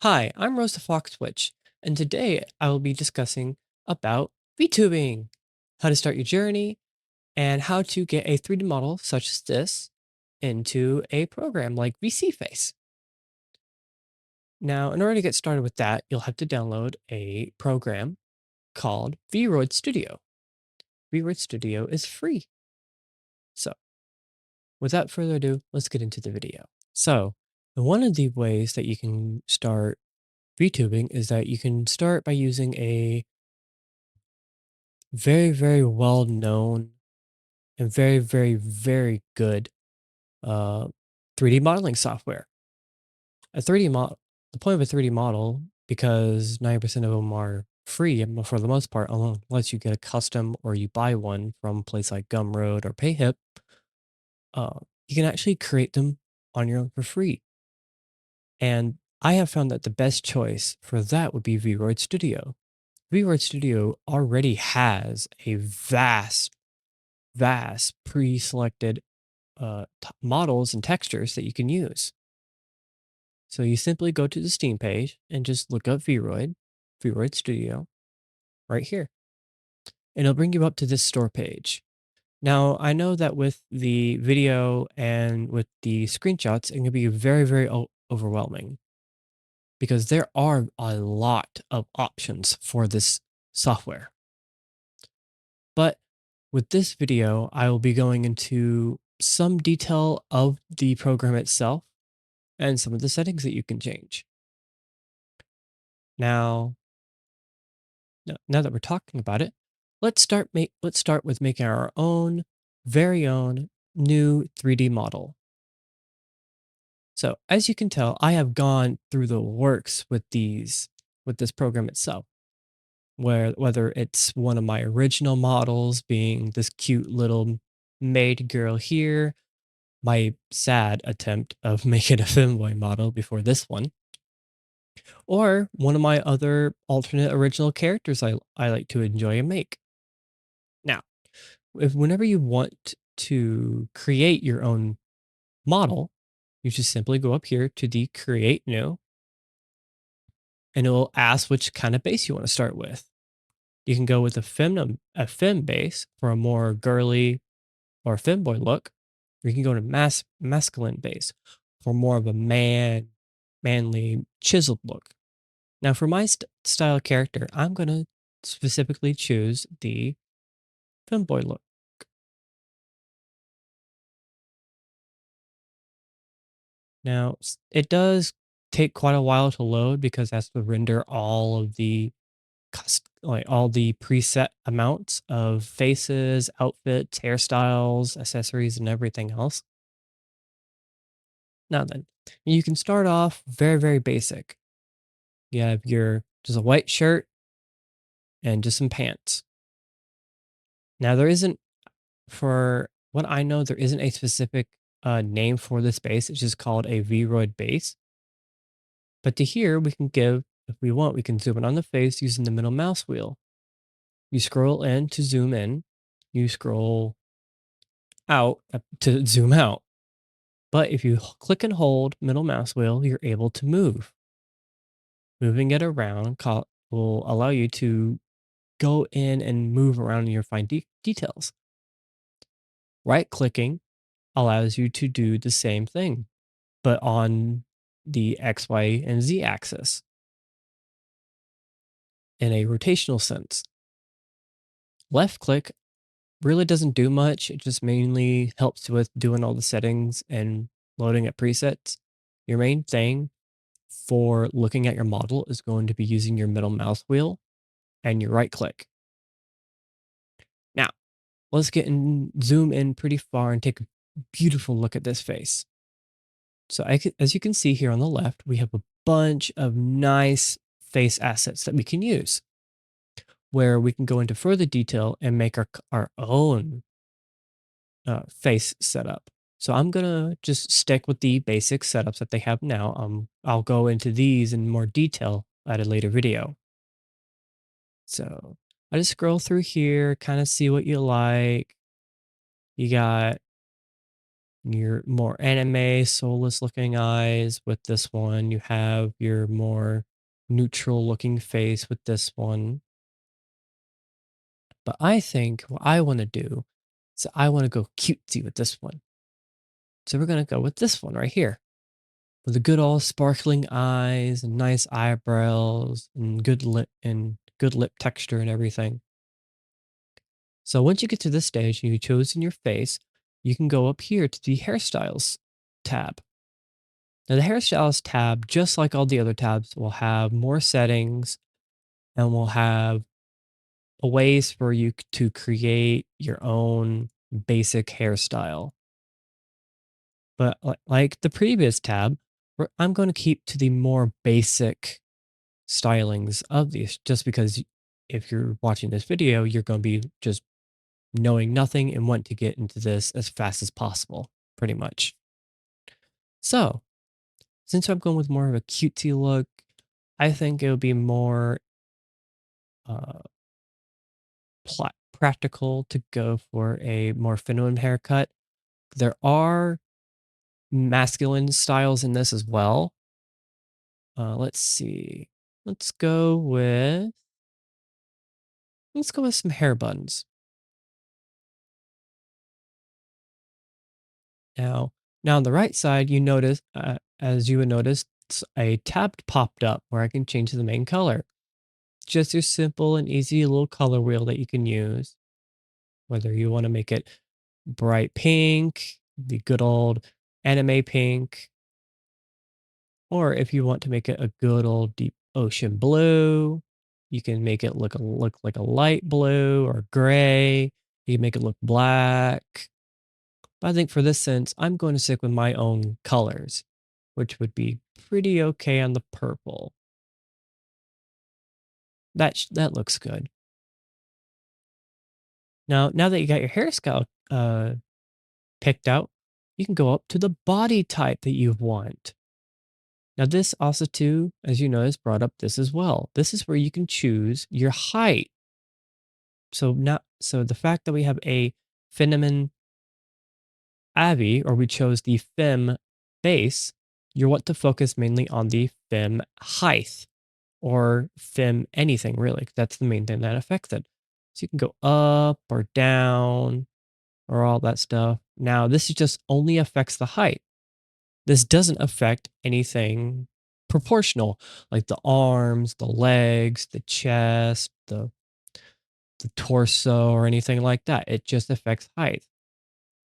Hi, I'm Rosa Fox Witch, and today I will be discussing about VTubing, how to start your journey, and how to get a 3D model such as this into a program like VCFace. Now, in order to get started with that, you'll have to download a program called VRoid Studio. VRoid Studio is free. So, without further ado, let's get into the video. So, one of the ways that you can start VTubing is that you can start by using a very well known and very good uh 3D modeling software. A 3D model, the point of a 3D model, because 90% of them are free for the most part, unless you get a custom or you buy one from a place like Gumroad or PayHip, you can actually create them on your own for free. And I have found that the best choice for that would be VRoid Studio. VRoid Studio already has a vast pre-selected models and textures that you can use. So you simply go to the Steam page and just look up VRoid Studio right here, and it'll bring you up to this store page. Now, I know that with the video and with the screenshots, it can be very overwhelming because there are a lot of options for this software. But with this video, I will be going into some detail of the program itself and some of the settings that you can change. Now, now that we're talking about it, let's start with making our own very own new 3D model. So, as you can tell, I have gone through the works with this program itself, whether it's one of my original models being this cute little maid girl here, my sad attempt of making a femboy model before this one, or one of my other alternate original characters I like to enjoy and make. Now, if whenever you want to create your own model, you just simply go up here to the create new, and it will ask which kind of base you want to start with. You can go with a fem base for a more girly or femboy look, or you can go to masculine base for more of a manly chiseled look. Now, for my style character, I'm going to specifically choose the femboy look. Now, it does take quite a while to load because it has to render all of the like all the preset amounts of faces, outfits, hairstyles, accessories, and everything else. Now then, you can start off very basic. You have your just a white shirt and just some pants. Now there isn't for what I know, there isn't a specific name for this base. It's just called a Vroid base. But to here, we can give, if we want, we can zoom in on the face using the middle mouse wheel. You scroll in to zoom in. You scroll out to zoom out. But if you click and hold middle mouse wheel, you're able to move. Moving it around will allow you to go in and move around in your fine details. Right clicking allows you to do the same thing, but on the X, Y, and Z axis in a rotational sense. Left click really doesn't do much. It just mainly helps with doing all the settings and loading at presets. Your main thing for looking at your model is going to be using your middle mouse wheel and your right click. Now, let's get in, zoom in pretty far and take a beautiful look at this face. So as you can see here on the left, we have a bunch of nice face assets that we can use, where we can go into further detail and make our own face setup. So I'm gonna just stick with the basic setups that they have now. I'll go into these in more detail at a later video. So I just scroll through here, kind of see what you like. You got your more anime, soulless looking eyes with this one. You have your more neutral looking face with this one. But I think what I want to do is I want to go cutesy with this one. So we're going to go with this one right here with the good old sparkling eyes and nice eyebrows and good lip texture and everything. So once you get to this stage and you've chosen your face, you can go up here to the hairstyles tab. Now the hairstyles tab, just like all the other tabs, will have more settings and will have ways for you to create your own basic hairstyle. But like the previous tab, I'm going to keep to the more basic stylings of these just because if you're watching this video, you're going to be just knowing nothing and want to get into this as fast as possible, pretty much. So, since I'm going with more of a cutesy look, I think it would be more uh, practical to go for a more feminine haircut. There are masculine styles in this as well. Let's see. Let's go with let's go with some hair buns. Now, now on the right side, you notice, as you would notice, a tab popped up where I can change the main color. Just your simple and easy little color wheel that you can use. Whether you want to make it bright pink, the good old anime pink, or if you want to make it a good old deep ocean blue, you can make it look like a light blue or gray. You can make it look black. But I think for this sense, I'm going to stick with my own colors, which would be pretty okay on the purple. That looks good. Now that you got your hairstyle picked out, you can go up to the body type that you want. Now this also too, as you notice, brought up this as well. This is where you can choose your height. So the fact that we have a feminine Abby, or we chose the fem base, you want to focus mainly on the fem height or fem anything really. That's the main thing that affects it. So you can go up or down or all that stuff. Now, this is just only affects the height. This doesn't affect anything proportional, like the arms, the legs, the chest, the torso, or anything like that. It just affects height.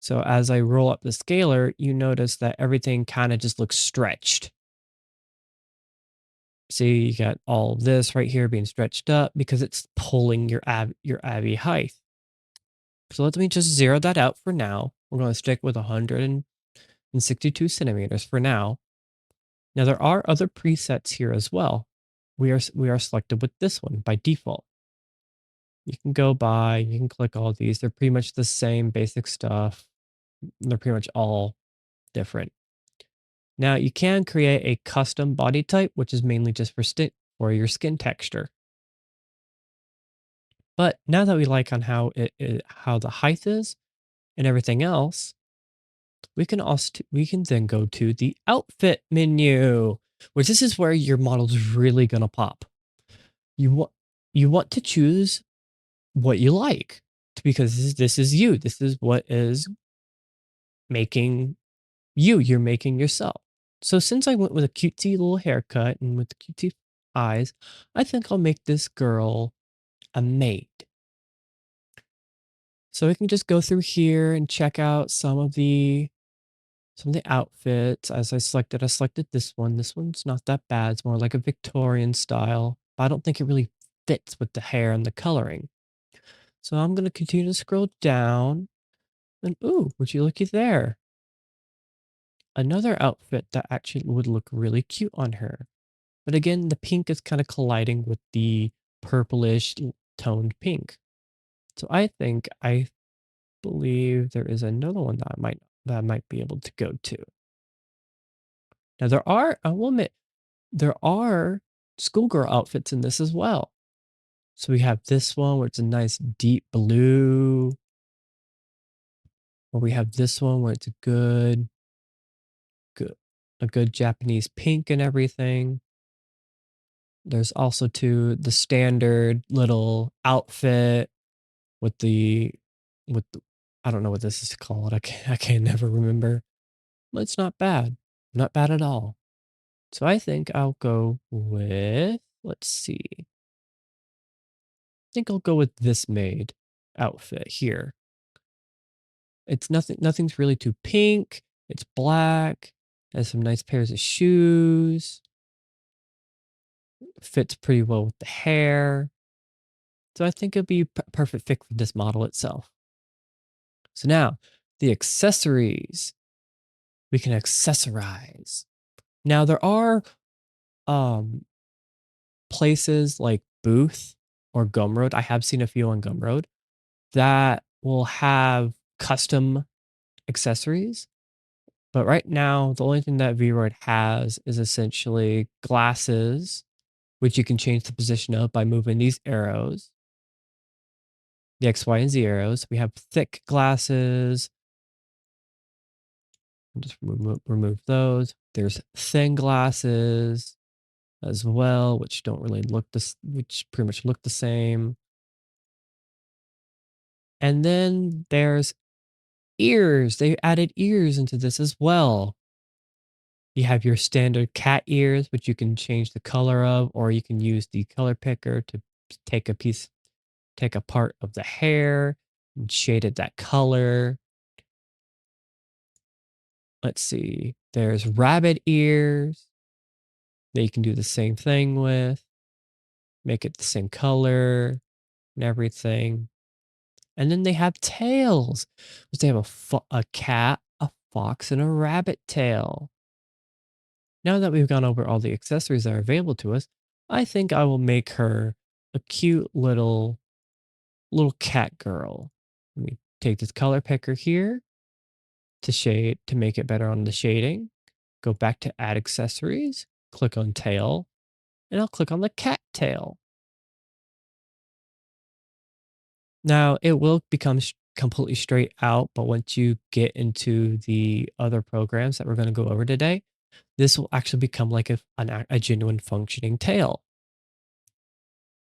So as I roll up the scaler, you notice that everything kind of just looks stretched. See, you got all this right here being stretched up because it's pulling your Abby height. So let me just zero that out for now. We're going to stick with 162 centimeters for now. Now there are other presets here as well. We are selected with this one by default. You can go by, you can click all these. They're pretty much the same basic stuff. They're pretty much all different. Now you can create a custom body type, which is mainly just for your skin texture. But now that we like on how the height is and everything else, we can then go to the outfit menu, which this is where your model's really gonna pop. You want you want to choose what you like because this is you. This is what is making you. You're making yourself. So since I went with a cutesy little haircut and with the cutesy eyes, I think I'll make this girl a maid. So we can just go through here and check out some of the outfits. As I selected this one. This one's not that bad. It's more like a Victorian style, but I don't think it really fits with the hair and the coloring. So I'm going to continue to scroll down and ooh, would you looky there? Another outfit that actually would look really cute on her. But again, the pink is kind of colliding with the purplish toned pink. So I believe there is another one that I might be able to go to. Now I will admit, there are schoolgirl outfits in this as well. So we have this one where it's a nice deep blue. Or we have this one where it's good, a good Japanese pink and everything. There's also too the standard little outfit with the I don't know what this is called. I can never remember. But it's not bad. Not bad at all. So I think I'll go with, let's see. I think I'll go with this maid outfit here. It's nothing's really too pink. It's black. Has some nice pairs of shoes. Fits pretty well with the hair. So I think it'd be perfect fit for this model itself. So now the accessories. We can accessorize. Now there are um places like Booth or Gumroad. I have seen a few on Gumroad that will have custom accessories. But right now, the only thing that Vroid has is essentially glasses, which you can change the position of by moving these arrows, the X, Y, and Z arrows. We have thick glasses. Just remove those. There's thin glasses as well, which don't really look which pretty much look the same. And then there's ears. They added ears into this as well. You have your standard cat ears, which you can change the color of, or you can use the color picker to take take a part of the hair and shade it that color. Let's see. There's rabbit ears that you can do the same thing with, make it the same color and everything. And then they have tails, which they have a cat, a fox, and a rabbit tail. Now that we've gone over all the accessories that are available to us, I think I will make her a cute little cat girl. Let me take this color picker here to make it better on the shading. Go back to add accessories, click on tail, and I'll click on the cat tail. Now it will become completely straight out, but once you get into the other programs that we're going to go over today, this will actually become like a genuine functioning tail.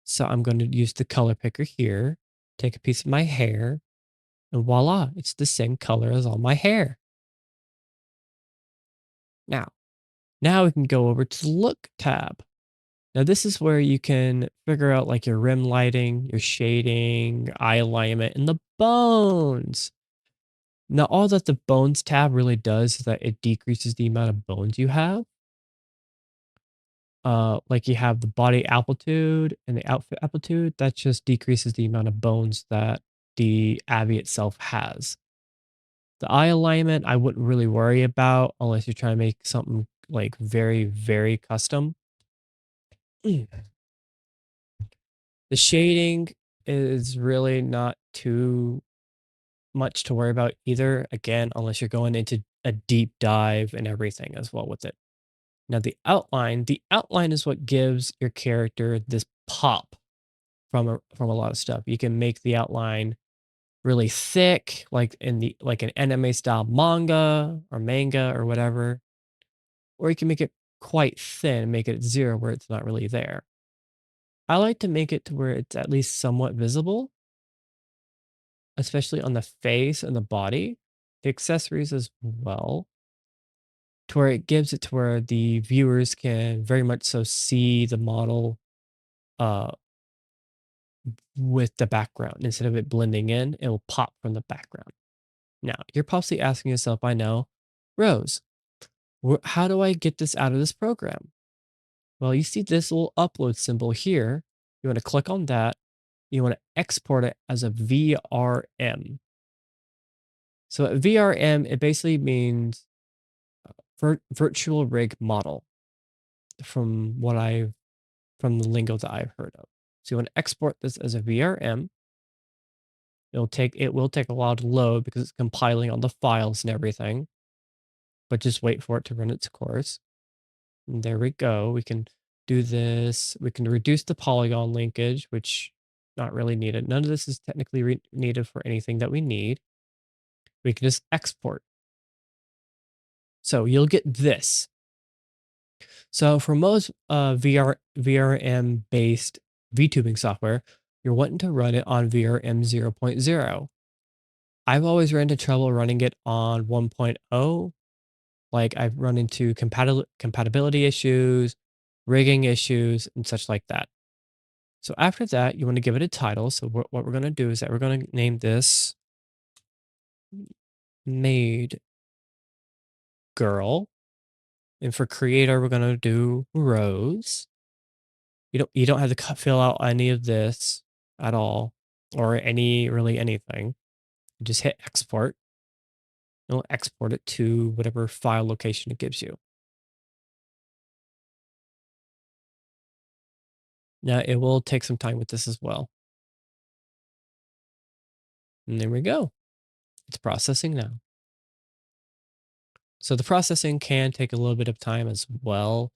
So I'm going to use the color picker here, take a piece of my hair, and voila, it's the same color as all my hair. Now, now we can go over to the look tab. Now this is where you can figure out like your rim lighting, your shading, eye alignment, and the bones. Now all that the bones tab really does is that it decreases the amount of bones you have. Like you have the body amplitude and the outfit amplitude, that just decreases the amount of bones that the Abby itself has. The eye alignment, I wouldn't really worry about unless you're trying to make something like very, very custom. Mm. The shading is really not too much to worry about either. Again, unless you're going into a deep dive and everything as well with it. Now, the outline is what gives your character this pop from a lot of stuff. You can make the outline really thick, like in the like an anime style manga or whatever, or you can make it quite thin, make it zero where it's not really there. I like to make it to where it's at least somewhat visible, especially on the face and the body, the accessories as well, to where it gives it to where the viewers can very much so see the model uh with the background. Instead of it blending in, it will pop from the background. Now, you're possibly asking yourself, I know, Rose, how do I get this out of this program? Well, you see this little upload symbol here. You want to click on that. You want to export it as a VRM. So a VRM, it basically means virtual rig model from from the lingo that I've heard of. So you want to export this as a VRM. It will take a while to load because it's compiling all the files and everything, but just wait for it to run its course. And there we go. We can do this. We can reduce the polygon linkage, which not really needed. None of this is technically needed for anything that we need. We can just export. So you'll get this. So for most VRM based VTubing software, you're wanting to run it on VRM 0.0. I've always ran into trouble running it on 1.0. Like I've run into compatibility issues, rigging issues, and such like that. So after that, you want to give it a title. So what we're going to do is that we're going to name this Made Girl. And for creator, we're going to do Rose. You don't have to fill out any of this at all or really anything. Just hit export. It'll export it to whatever file location it gives you. Now it will take some time with this as well. And there we go. It's processing now. So the processing can take a little bit of time as well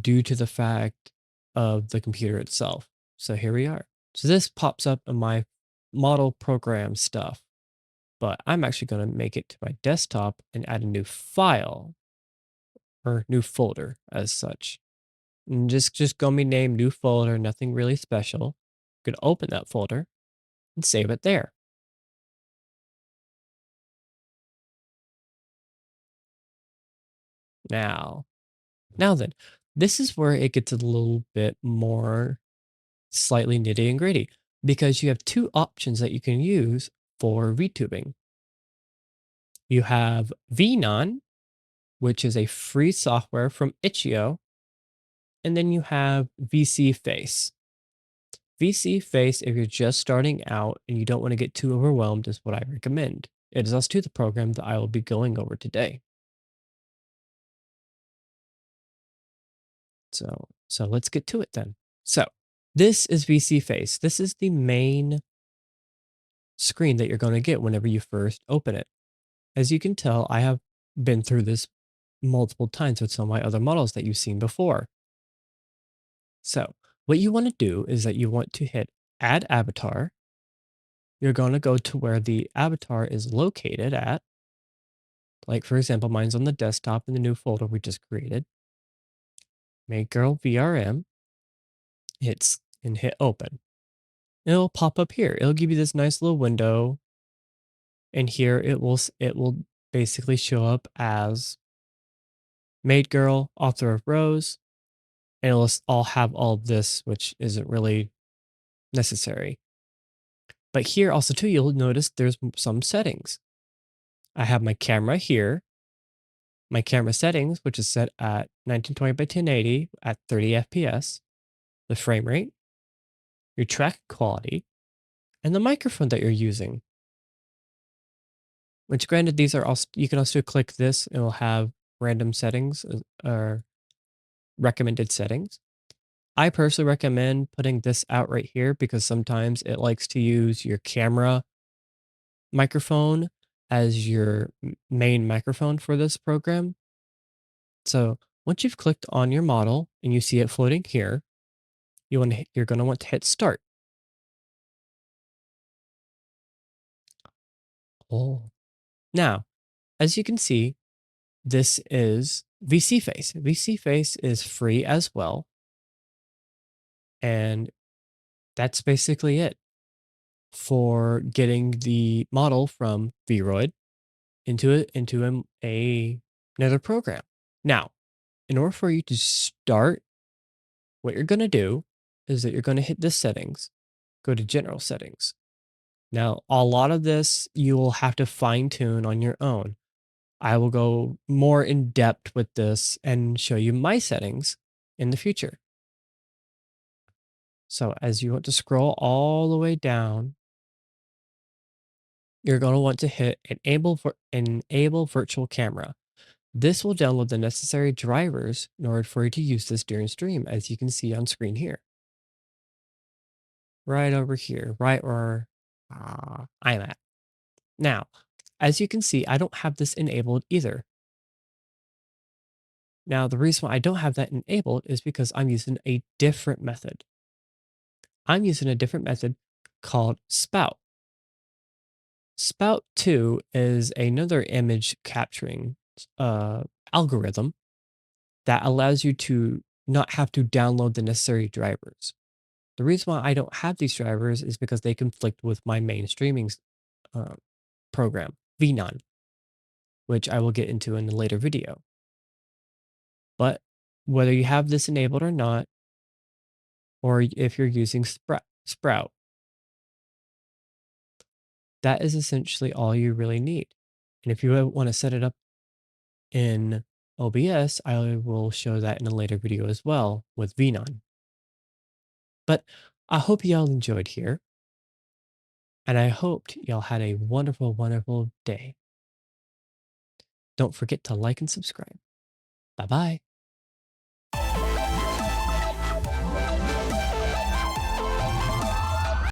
due to the fact of the computer itself. So here we are. So this pops up in my model program stuff, but I'm actually going to make it to my desktop and add a new file or new folder as such. And just going to be named new folder, nothing really special. I'm going to open that folder and save it there. Now, now then, this is where it gets a little bit more slightly nitty and gritty because you have two options that you can use for VTubing. You have VNon, which is a free software from Itch.io, and then you have VC Face. VC Face, if you're just starting out and you don't want to get too overwhelmed, is what I recommend. It is also the program that I will be going over today. So let's get to it then. So this is VC Face. This is the main screen that you're going to get whenever you first open it. As you can tell, I have been through this multiple times with some of my other models that you've seen before. So what you want to do is that you want to hit Add Avatar. You're going to go to where the avatar is located at. Like, for example, mine's on the desktop in the new folder we just created. Make Girl VRM. Hit Open. It'll pop up here. It'll give you this nice little window. And here it will basically show up as Made Girl, author of Rose. And it'll all have all of this, which isn't really necessary. But here also too, you'll notice there's some settings. I have my camera here, my camera settings, which is set at 1920 by 1080 at 30 FPS, the frame rate, your track quality, and the microphone that you're using. Which granted, these are also, you can also click this, it will have random settings or recommended settings. I personally recommend putting this out right here because sometimes it likes to use your camera microphone as your main microphone for this program. So once you've clicked on your model and you see it floating here, you're going to want to hit start. Oh. Now, as you can see, this is VC Face. VC Face is free as well. And that's basically it for getting the model from Vroid into another program. Now, in order for you to start, what you're going to do is that you're going to hit the settings, go to general settings. Now, a lot of this you will have to fine tune on your own. I will go more in depth with this and show you my settings in the future. So as you want to scroll all the way down, you're going to want to hit enable virtual camera. This will download the necessary drivers in order for you to use this during stream, as you can see on screen here. Right over here, right where I'm at. Now, as you can see, I don't have this enabled either. Now, the reason why I don't have that enabled is because I'm using a different method. I'm using a different method called spout. Spout 2 is another image capturing uh, algorithm that allows you to not have to download the necessary drivers. The reason why I don't have these drivers is because they conflict with my main streaming uh, program, VNone, which I will get into in a later video. But whether you have this enabled or not, or if you're using Sprout, that is essentially all you really need. And if you want to set it up in OBS, I will show that in a later video as well with VNone. But I hope y'all enjoyed here, and I hoped y'all had a wonderful, wonderful day. Don't forget to like and subscribe. Bye bye.